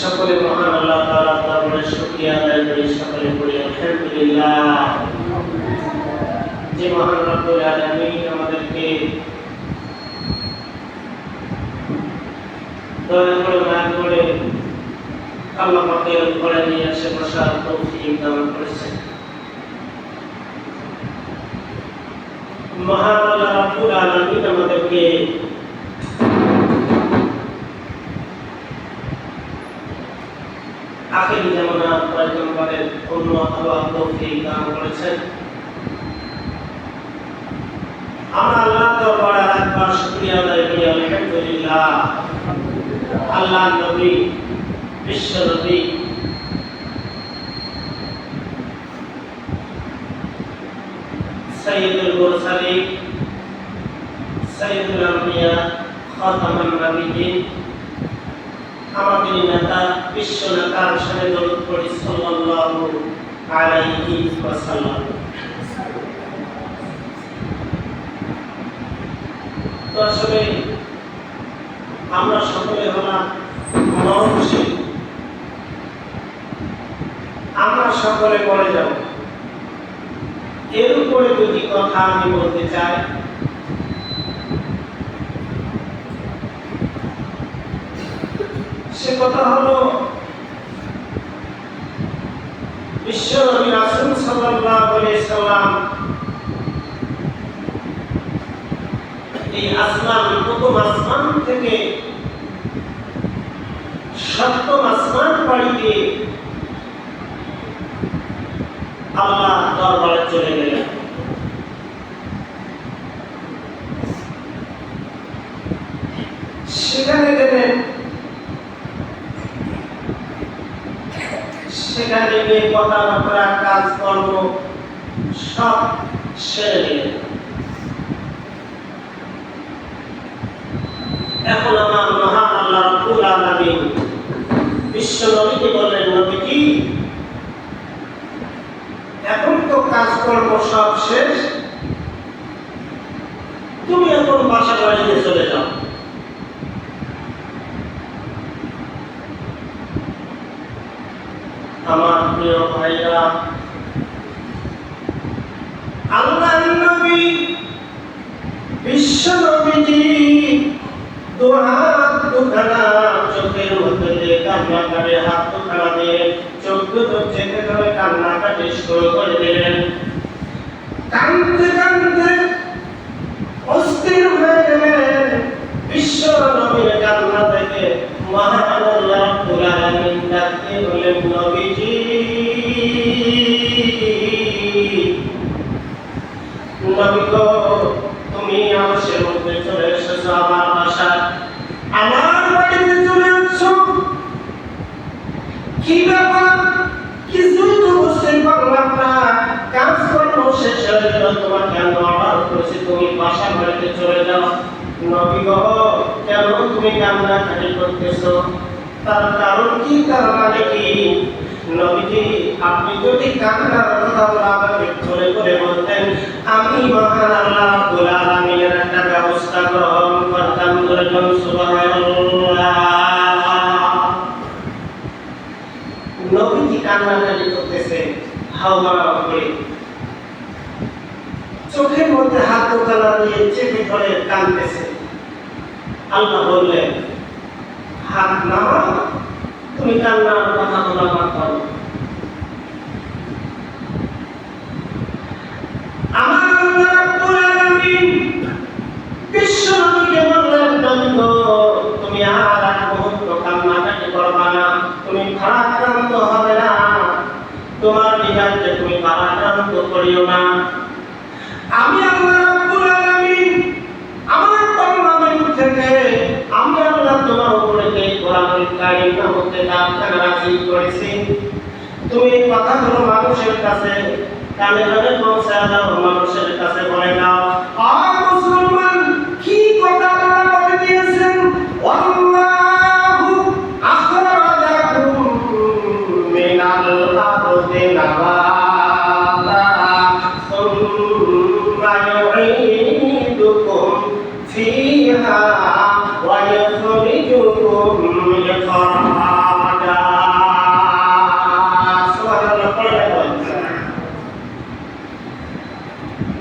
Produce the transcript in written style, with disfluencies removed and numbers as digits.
সকলে মহান আল্লাহ তাআলার দরবারে শুকরিয়া আদায় করি, সকলে বলি আলহামদুলিল্লাহ। যে মহান রব্বুল আলামিন আমাদেরকে দয়া করে মায়া করে আল্লাহ পাকের ঘরে নিয়ে এসে বসার তৌফিক দান করেছেন। মহান আল্লাহ রব্বুল আলামিন আমাদেরকে আখিরি জামানা পয়গম্বরের উম্মত হওয়ার তৌফিক দান করেছেন। আমরা আল্লাহর দরবারে একবার শুকরিয়া আদায় করি আলহামদুলিল্লাহ। আল্লাহর নবী, বিশ্ব নবী সাইয়্যিদুল মুরসালিন, সাইয়্যিদুল আম্বিয়া, খাতামুন নবিয়্যিন, আমাদের নেতা বিশ্ব নেতার সাথে দরুদ পড়ি সাল্লাল্লাহু আলাইহি ওয়াসাল্লাম। তো আসলে আমরা সকলে হলাম মরণশীল, আমরা সকলে মরে যাব। এর উপরে যদি কথা আমি বলতে চাই, সে কথা হলো বিশ্ব নবী রাসূল সাল্লাল্লাহু আলাইহি সাল্লাম এই আসমান, প্রথম আসমান থেকে সপ্তম আসমান পাড়ি দিয়ে আল্লাহ দরবারে চলে গেলেন। সেখানে গেলেন, সেখানে গিয়ে কথাবার্তা, কাজকর্ম সব সেরে নিলেন। এখন আমার মহান আল্লাহ রাব্বুল আলামিন বিশ্ব নবীকে বললেন, নবীজি এখন তো কাজকর্ম সব শেষ, তুমি এখন বাসা বাড়িতে চলে যাও। আমার প্রিয় ভাইরা, আল্লাহর নবী বিশ্ব নবীজি দুহাত দুখানা চোখের মধ্যে দিয়ে কান্না করে, হাত দুখানা দিয়ে চোখ দুটো চেপে ধরে কান্নাকাটি শুরু করে দিলেন। কাঁদতে কাঁদতে অস্থির হয়ে গেলেন। বিশ্ব নবীর কান্না থেকে মহান আল্লাহ রাব্বুল আলামিন ডাকতে বললেন, নবীজি নবী গো, তুমি আরশের মধ্যে চলে এসেছো, আমার বাসায়, আমার বাড়িতে চলে আসছো। কি ব্যাপার? কিছুই তো বুঝতে পারলাম না। কাজকর্ম শেষ হয়ে গেল, তোমাকে আমি অর্ডার করেছি তুমি বাসা বাড়িতে চলে যাও। নবী গো, কেন তুমি কান্নাকাটি করতেছো? তার কারণ কি, তার মানে কি? নবীজি, আপনি যদি কান্নার কথা আমাকে করে করে বলতেন, আমি মহান আল্লাহ রাব্বুল আলামিনের একটা ব্যবস্থা গ্রহণ করতাম। সুবহানাল্লাহ। নবীজি কান্নাকাটি করতেছে, হাওমাও করে চোখের মধ্যে হাত দুখানা দিয়ে চেপে ধরে কাঁদতেছে। আল্লাহ বললেন, হাত নামাও, তুমি কান্নার কথা বলা বাদ করো। আমার আল্লাহ রাব্বুল আলামিন বিশ্ব নবীকে বললেন, নবী গো, তুমি আর এক মুহূর্ত কান্নাকাটি করবা না, তুমি ভারাক্রান্ত হবে না, তোমার হৃদয়কে তুমি ভারাক্রান্ত করিও না। আমি আল্লাহ রাব্বুল আলামিন আমার পার্লামেন্ট থেকে আমি আল্লাহ তোমার উপরে এই কোরআনুল কারীম নামক কিতাবখানা নাযিল করেছি। তুমি এই কথাগুলো মানুষের কাছে কানে কানে পৌঁছে দাও, মানুষের কাছে বলে দাও, আর মুসলমান কি কথা আল্লাহ বলে দিয়েছেন, আল্লাহু আখরাজাকুম মিনাল আরদি নাবাতা সুম্মা ইউঈদুকুম ইখরাজা সুবহানাল্লাহ পড়ে দেখুন